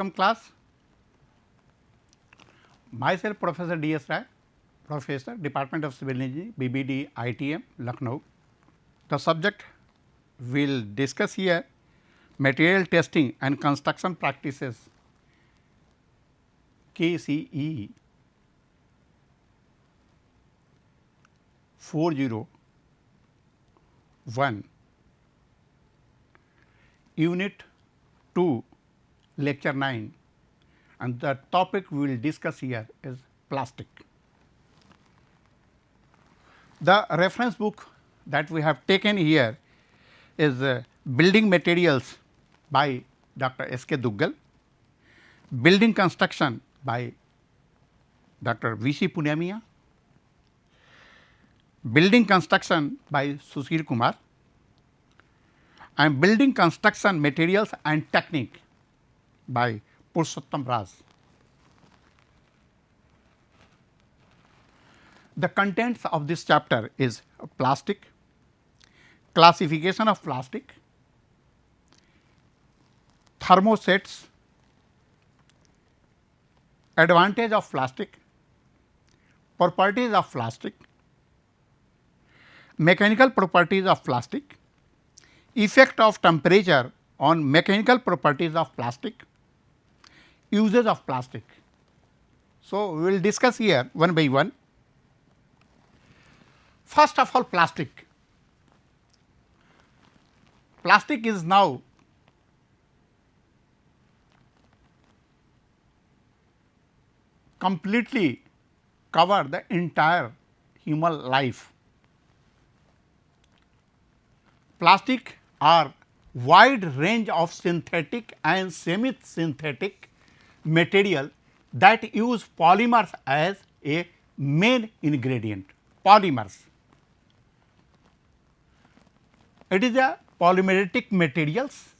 Welcome class. Myself Professor D.S. Rai, Professor, Department of Civil Engineering, BBD, ITM, Lucknow. The subject we will discuss here material testing and construction practices KCE 401, Unit 2, Lecture 9, and the topic we will discuss here is plastic. The reference book that we have taken here is Building Materials by Dr. S. K. Duggal, Building Construction by Dr. V. C. Punemiya, Building Construction by Sushil Kumar, and Building Construction Materials and Technique by Purushottam Raj. The contents of this chapter is plastic, classification of plastic, thermosets, advantage of plastic, properties of plastic, mechanical properties of plastic, effect of temperature on mechanical properties of plastic, uses of plastic. So, we will discuss here one by one. First of all, plastic. Plastic is now completely cover the entire human life. Plastic are wide range of synthetic and semi-synthetic material that use polymers as a main ingredient. Polymers. It is a polymeritic materials.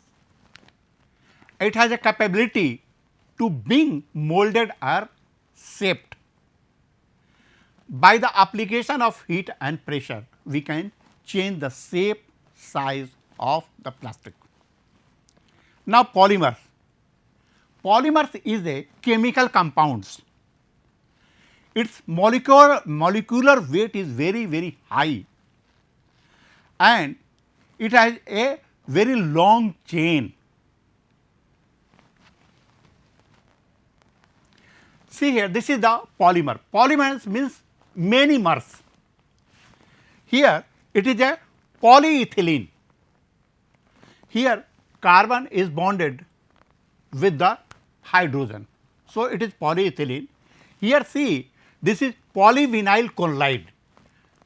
It has a capability to being molded or shaped. By the application of heat and pressure, we can change the shape, size of the plastic. Now, polymers. Polymers is a chemical compounds. Its molecular weight is very high, and it has a very long chain. See here, this is the polymer. Polymers means many mers. Here it is a polyethylene. Here carbon is bonded with the hydrogen. So, it is polyethylene. Here see, this is polyvinyl chloride.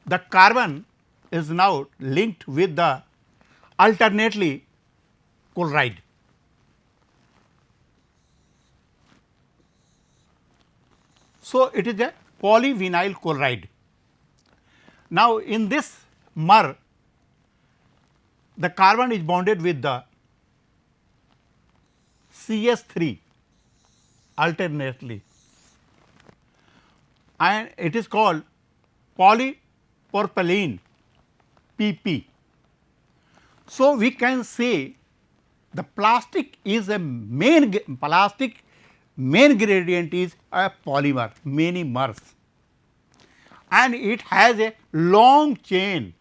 The carbon is now linked with the alternately chloride. So, it is a polyvinyl chloride. Now, in this mer, the carbon is bonded with the CH3 alternately, and it is called polypropylene PP. So, we can say the plastic is a main gradient is a polymer, many mers, and it has a long chain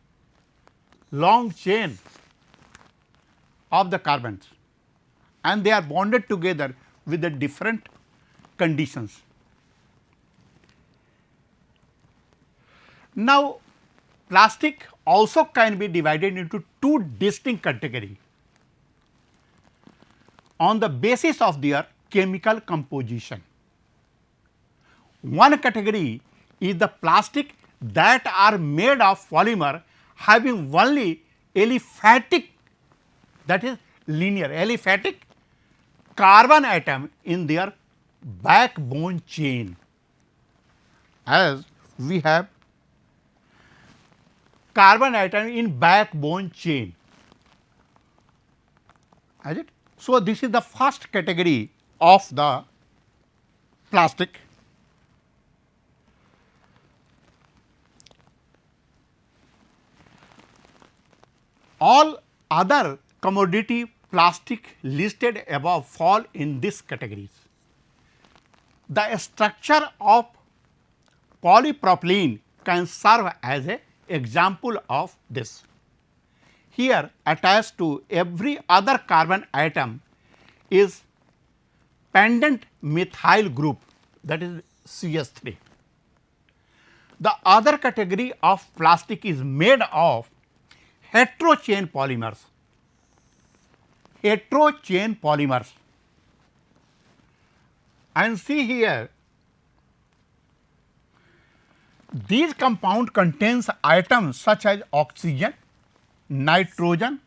of the carbons, and they are bonded together with the different conditions. Now, plastic also can be divided into two distinct categories on the basis of their chemical composition. One category is the plastic that are made of polymer having only aliphatic, that is linear aliphatic carbon atom in their backbone chain, as we have carbon atom in backbone chain, is it. So, this is the first category of the plastic. All other commodity plastic listed above fall in these categories. The structure of polypropylene can serve as an example of this. Here attached to every other carbon atom is pendant methyl group, that is CH3. The other category of plastic is made of heterochain polymers. Heterochain polymers. And see here, these compound contains atoms such as oxygen, nitrogen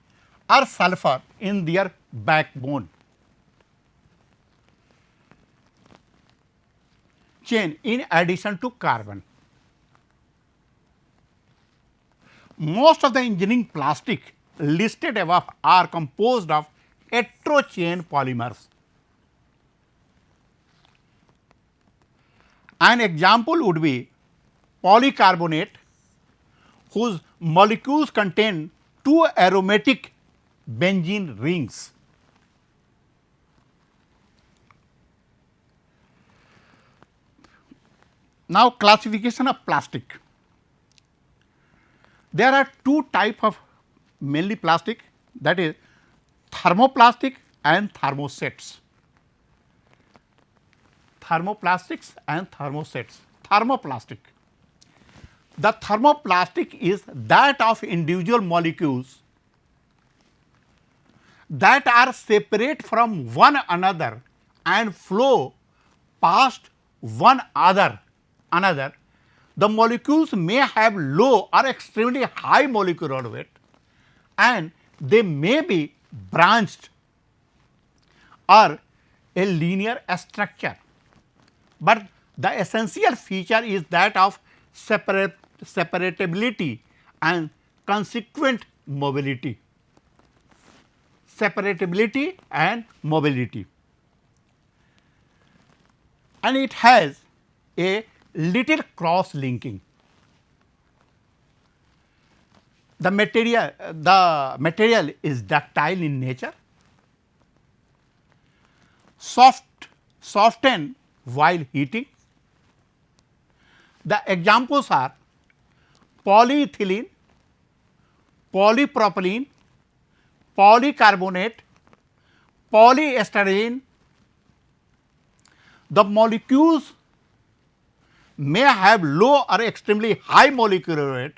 or sulfur in their backbone chain in addition to carbon. Most of the engineering plastic listed above are composed of heterochain polymers. An example would be polycarbonate, whose molecules contain two aromatic benzene rings. Now, classification of plastic. There are two types of mainly plastic, that is thermoplastic and thermosets. Thermoplastics and thermosets. Thermoplastic. The thermoplastic is that of individual molecules that are separate from one another and flow past one another. The molecules may have low or extremely high molecular weight and they may be branched or a linear structure, but the essential feature is that of separatability and consequent mobility. Separatability and mobility, and it has a little cross linking. The material is ductile in nature, soften while heating. The examples are polyethylene, polypropylene, polycarbonate, polyestyrene. The molecules may have low or extremely high molecular weight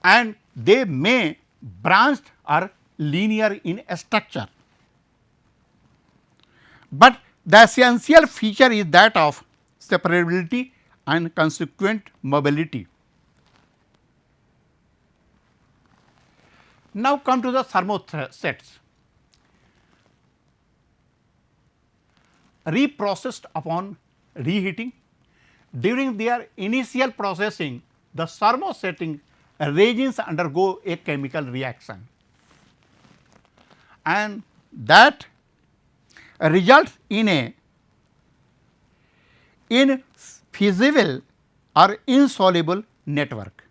and they may branched or linear in structure, but the essential feature is that of separability and consequent mobility. Now, come to the thermosets. Reprocessed upon reheating. During their initial processing, the thermosetting reagents undergo a chemical reaction, and that results in a infeasible or insoluble network.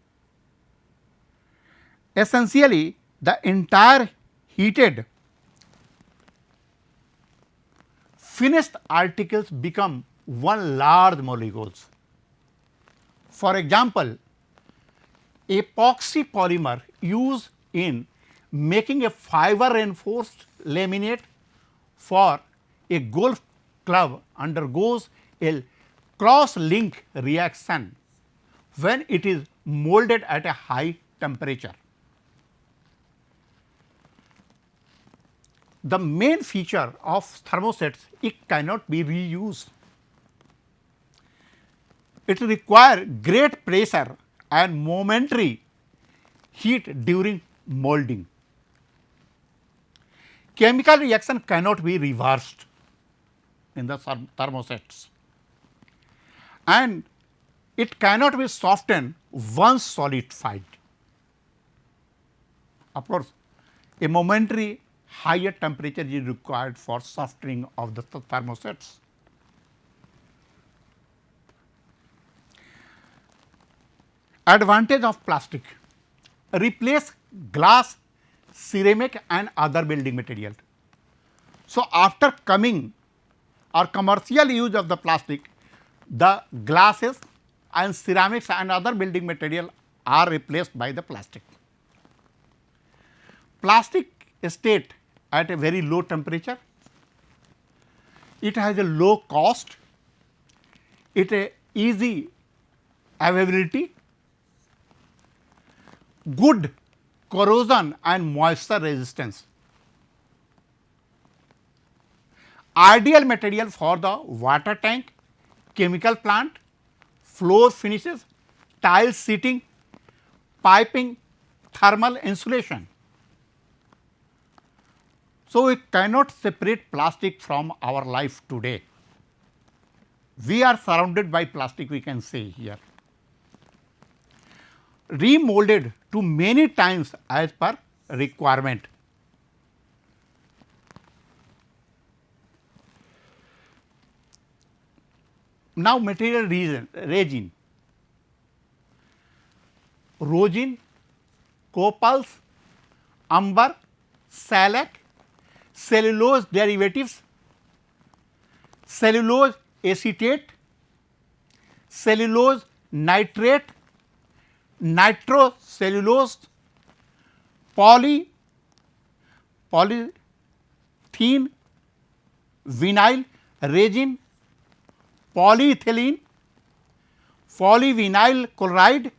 Essentially, the entire heated finished articles become one large molecules. For example, epoxy polymer used in making a fiber reinforced laminate for a golf club undergoes a cross link reaction when it is molded at a high temperature. The main feature of thermosets, it cannot be reused. It requires great pressure and momentary heat during molding. Chemical reaction cannot be reversed in the thermosets, and it cannot be softened once solidified. Of course, a momentary higher temperature is required for softening of the thermosets. Advantage of plastic: replace glass ceramic and other building material. So, after coming or commercial use of the plastic, the glasses and ceramics and other building material are replaced by the plastic. Plastic state at a very low temperature, it has a low cost, it a easy availability, good corrosion and moisture resistance. Ideal material for the water tank, chemical plant, floor finishes, tile seating, piping, thermal insulation. So, we cannot separate plastic from our life today. We are surrounded by plastic, we can say here. Remolded to many times as per requirement. Now, material resin, rosin, copals, umber, shellac, cellulose derivatives, cellulose acetate, cellulose nitrate, nitrocellulose, polythene, vinyl resin, polyethylene, polyvinyl chloride,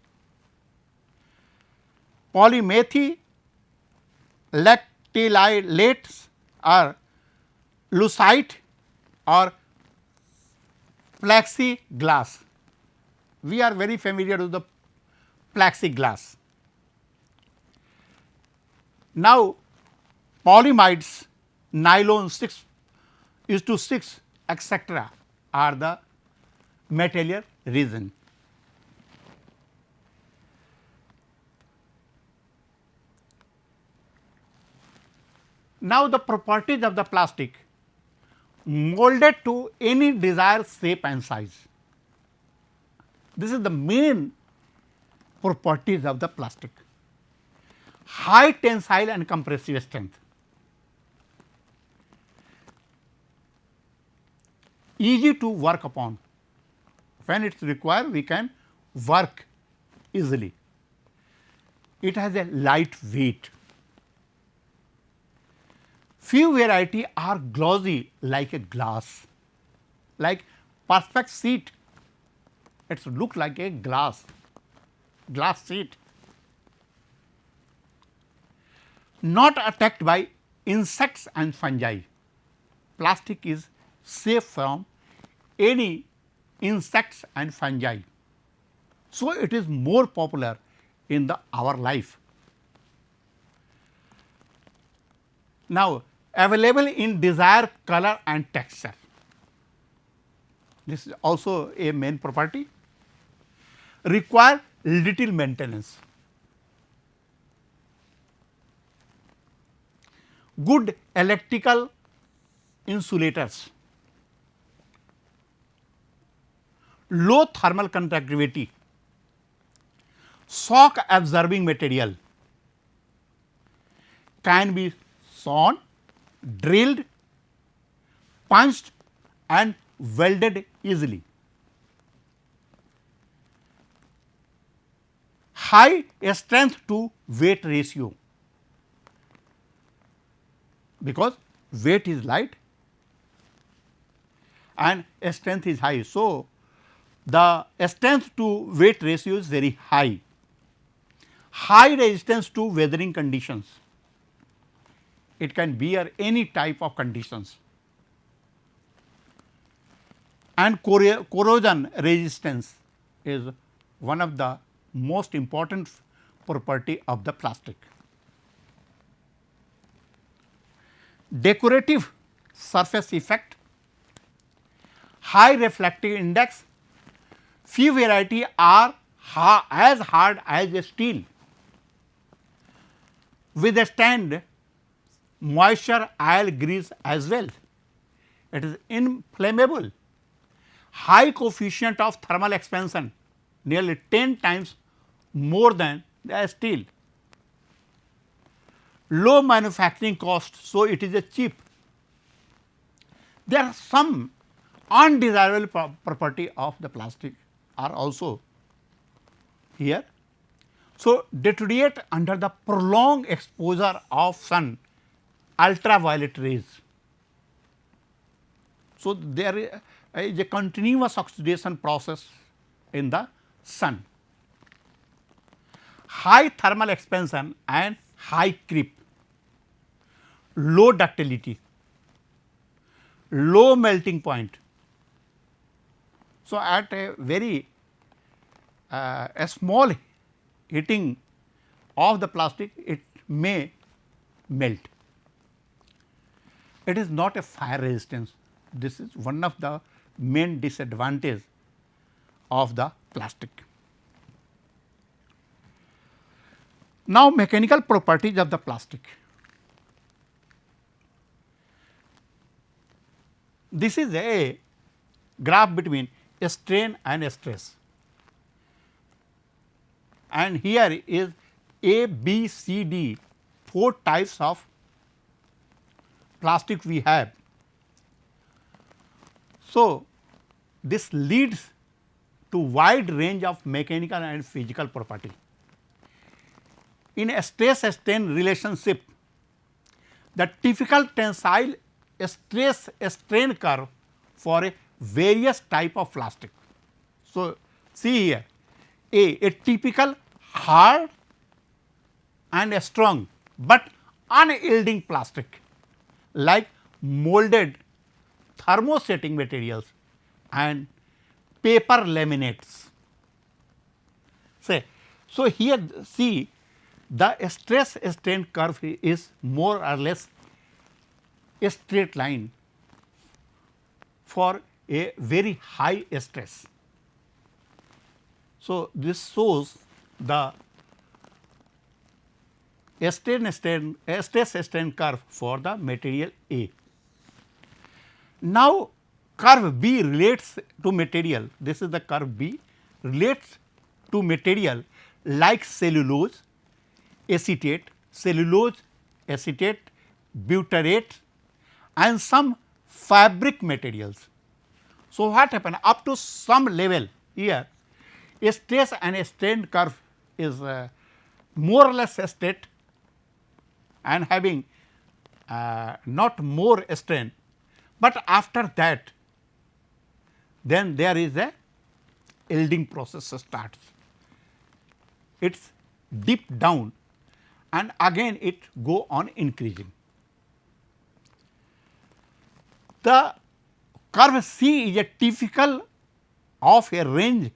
polymethy, lactylates or lucite or plexiglass. We are very familiar with the plexiglass. Now, polyamides, nylon 6:6 etc. are the material resin. Now, the properties of the plastic, molded to any desired shape and size. This is the main properties of the plastic. High tensile and compressive strength, easy to work upon. When it is required, we can work easily. It has a light weight. Few variety are glossy like a glass, like perfect sheet. It look like a glass sheet. Not attacked by insects and fungi. Plastic is safe from any insects and fungi. So, it is more popular in our life. Now, available in desired color and texture. This is also a main property. Require little maintenance. Good electrical insulators. Low thermal conductivity. Shock absorbing material. Can be sawn, drilled, punched and welded easily. High strength to weight ratio, because weight is light and strength is high. So, the strength to weight ratio is very high. High resistance to weathering conditions. It can bear any type of conditions, and corrosion resistance is one of the most important property of the plastic. Decorative surface effect, high reflective index, few variety are as hard as steel, withstand moisture, oil, grease as well. It is inflammable, high coefficient of thermal expansion, nearly 10 times more than the steel. low manufacturing cost, so it is a cheap. There are some undesirable property of the plastic are also here. So, deteriorate under the prolonged exposure of sun ultraviolet rays. So, there is a continuous oxidation process in the sun. High thermal expansion and high creep, low ductility, low melting point. So, at a very a small heating of the plastic, it may melt. It is not a fire resistance. This is one of the main disadvantages of the plastic. Now, mechanical properties of the plastic. This is a graph between strain and stress, and here is A, B, C, D, 4 types of plastic we have. So, this leads to wide range of mechanical and physical property. In a stress strain relationship, the typical tensile stress strain curve for a various type of plastic. So, see here a typical hard and strong, but unyielding plastic like molded thermosetting materials and paper laminates. So, here see the stress strain curve is more or less a straight line for a very high stress. So, this shows the stress strain curve for the material A. Now, curve B relates to material, this is the curve B relates to material like cellulose acetate, cellulose acetate, butyrate and some fabric materials. So, what happen up to some level here, a stress and a strain curve is more or less straight and having not more strain, but after that then there is a yielding process starts. It is dip down and again it go on increasing. The curve C is a typical of a range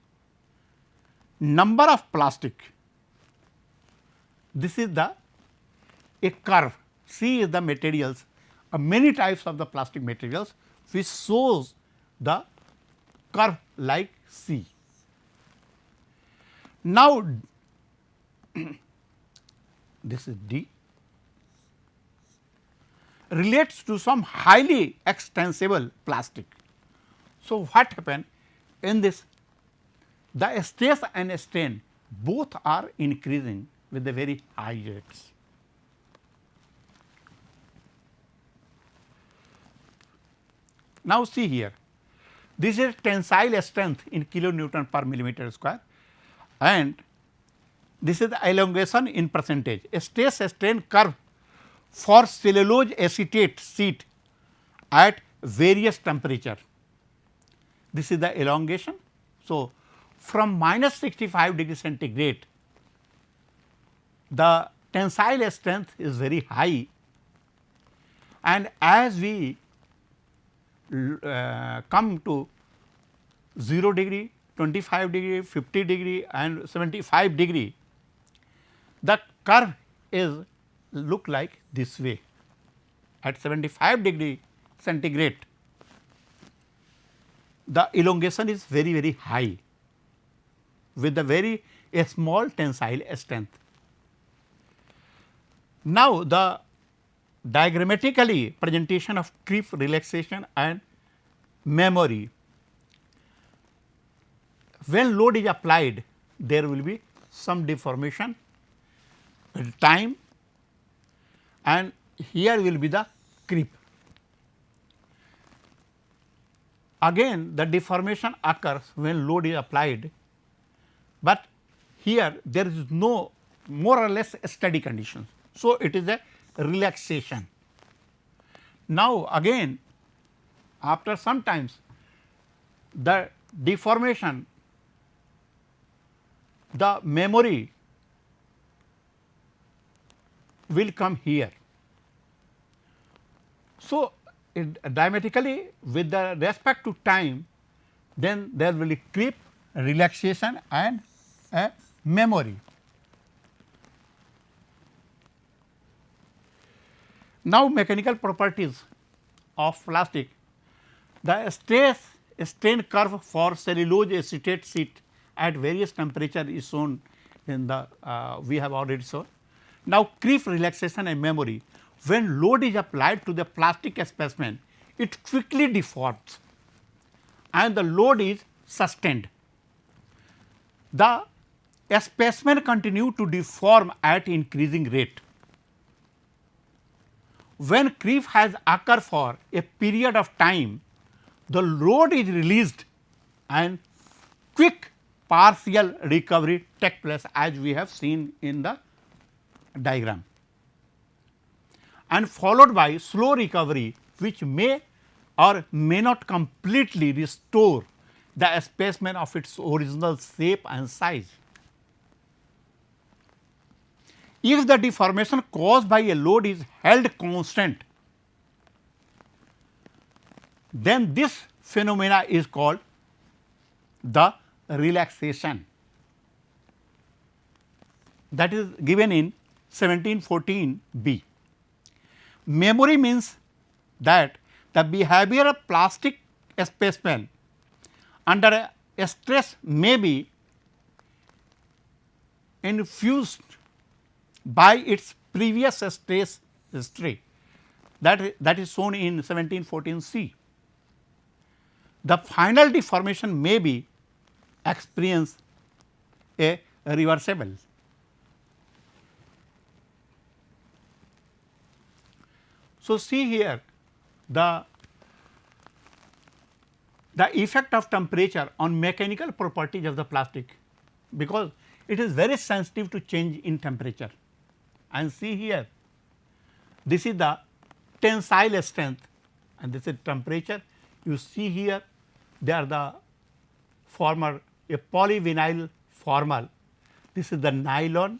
number of plastic. This is the a curve. C is the materials, many types of the plastic materials which shows the curve like C. Now, this is D relates to some highly extensible plastic. So, what happen in this, the stress and strain both are increasing with the very high rates. Now, see here, this is tensile strength in kilonewton per millimeter square and this is the elongation in percentage. A stress strain curve for cellulose acetate sheet at various temperature. This is the elongation. So, from minus 65 degree centigrade, the tensile strength is very high, and as we come to 0 degree, 25 degree, 50 degree and 75 degree, the curve is look like this way. At 75 degree centigrade, the elongation is very high with a very small tensile strength. Now, the diagrammatically presentation of creep, relaxation and memory. When load is applied, there will be some deformation with time, and here will be the creep. Again the deformation occurs when load is applied, but here there is no more or less steady conditions. So, it is a relaxation. Now, again after some times the deformation, the memory will come here. So, dramatically with the respect to time, then there will be creep, relaxation and a memory. Now, mechanical properties of plastic. The stress strain curve for cellulose acetate sheet at various temperature is shown in the we have already shown. Now, creep, relaxation and memory. When load is applied to the plastic specimen, it quickly deforms and the load is sustained. The specimen continue to deform at increasing rate. When creep has occurred for a period of time, the load is released and quick partial recovery takes place, as we have seen in the diagram, and followed by slow recovery, which may or may not completely restore the specimen of its original shape and size. If the deformation caused by a load is held constant, then this phenomena is called the relaxation, that is given in 1714 B. Memory means that the behavior of plastic specimen under a stress may be infused by its previous stress history, that is shown in 1714 C. The final deformation may be experience a reversible. So, see here the effect of temperature on mechanical properties of the plastic, because it is very sensitive to change in temperature. And see here, this is the tensile strength and this is temperature. You see here they are the former a polyvinyl formal, this is the nylon,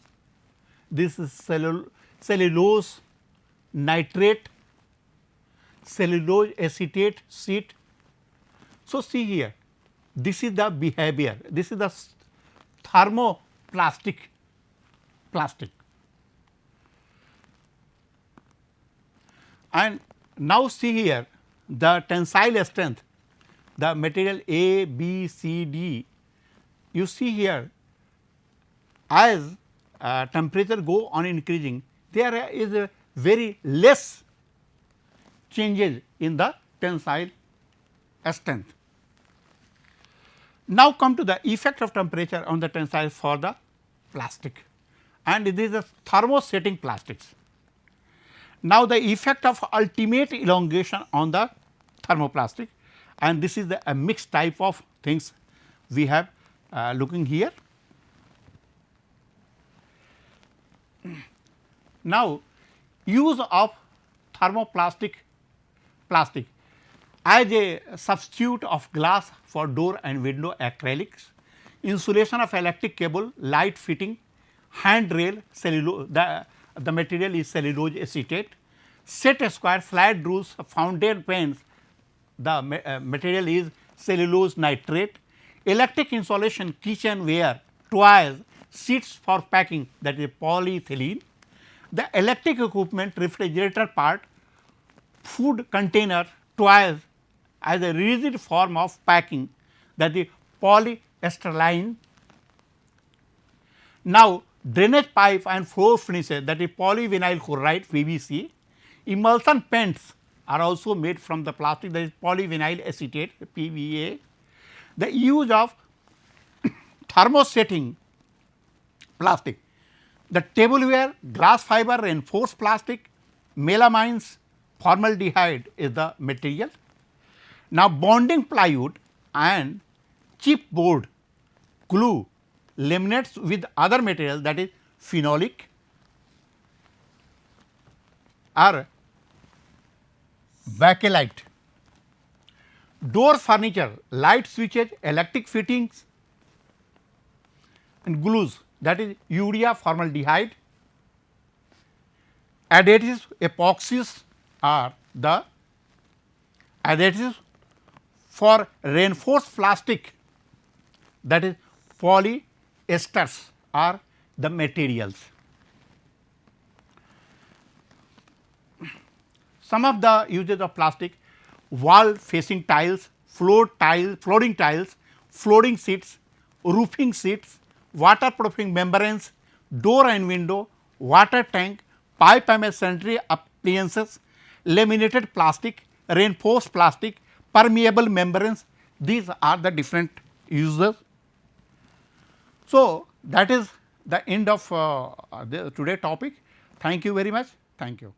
this is cellulose nitrate, cellulose acetate sheet. So, see here this is the behavior, this is the thermoplastic plastic. And now, see here the tensile strength, the material A, B, C, D, you see here as temperature go on increasing, there is a very less changes in the tensile strength. Now, come to the effect of temperature on the tensile for the plastic, and this is a thermosetting plastics. Now, the effect of ultimate elongation on the thermoplastic, and this is a mixed type of things we have looking here. Now, use of thermoplastic plastic as a substitute of glass for door and window acrylics, insulation of electric cable, light fitting, handrail, cellulose, the material is cellulose acetate, set square flat roofs, fountain pens, the material is cellulose nitrate, electric insulation, kitchenware, toys, seats for packing, that is polyethylene, the electric equipment, refrigerator part, food container, toys as a rigid form of packing, that is polyestyrene. Now, drainage pipe and floor finishes, that is polyvinyl chloride PVC, emulsion paints are also made from the plastic, that is polyvinyl acetate PVA. The use of thermosetting plastic, the tableware, glass fiber, reinforced plastic, melamines formaldehyde is the material. Now, bonding plywood and chipboard glue laminates with other material, that is phenolic or bakelite. Door furniture, light switches, electric fittings and glues, that is urea formaldehyde. Adhesives, epoxies are the adhesives for reinforced plastic, that is polyesters are the materials. Some of the uses of plastic: wall facing tiles, flooring tiles, flooring sheets, roofing sheets, waterproofing membranes, door and window, water tank, pipe and sanitary appliances, laminated plastic, reinforced plastic, permeable membranes. These are the different uses. So, that is the end of the today topic. Thank you very much. Thank you.